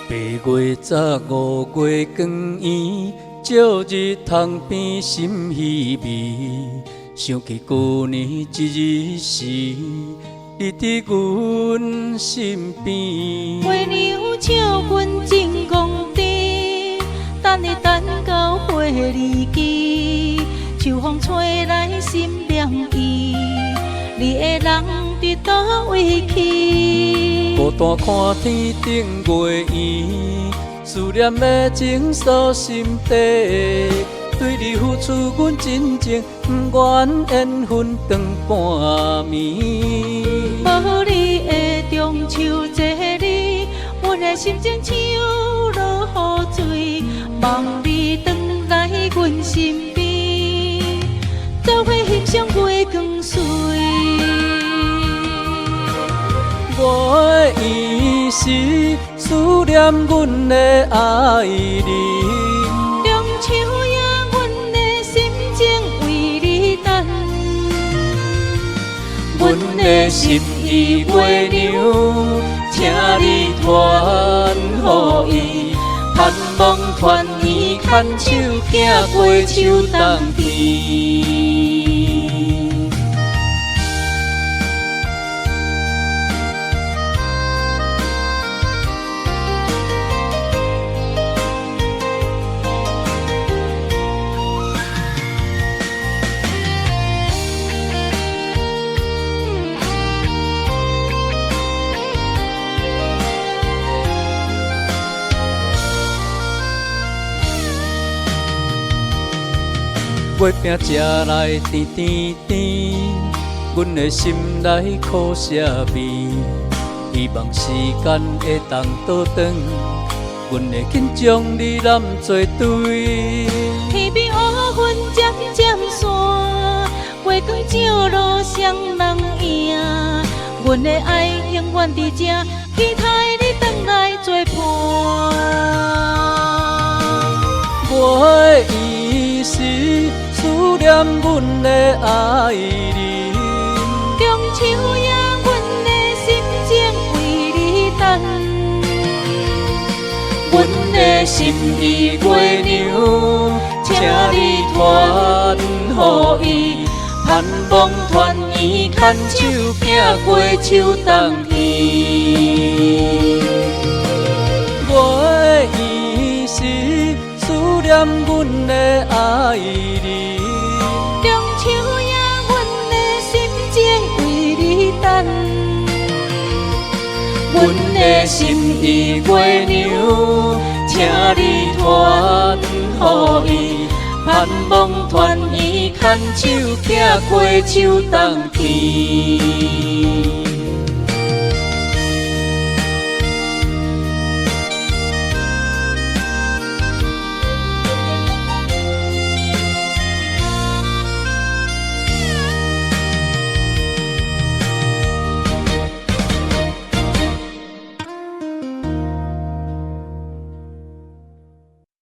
八月早，5月光圆，照日窗边心稀微。想起旧年一日时，你伫阮身边。花娘笑阮真公地，等你等到花儿期，秋风吹来心凉意。你的人伫倒位去？孤单看天顶月圆，思念的情锁心底。对你付出阮真情，不愿缘分长半暝。无你的中秋节里，阮的心情像落雨水，望你回来阮身边，做伙欣赏月光水。月圆时，思念阮的爱人。中秋夜，阮的心情为你等。阮的心意月娘，请你传予伊，盼望团圆牵手行过秋冬天。月饼食来甜甜甜，阮的心内苦涩味。希望时间会当倒转，阮会紧将你揽做对。天边乌云渐渐散，月光照路双人影。阮的爱永远伫这，期待你回来作伴。月圆时，思念阮的爱人。中秋夜，阮的心情为你等。阮的心意月娘，请你传予伊，盼望团圆牵手行过秋冬天。月圆时，思念阮的爱人。中秋夜，阮的心情为你等。阮的心意月娘，请你传予伊，盼望团圆牵手行过秋冬天。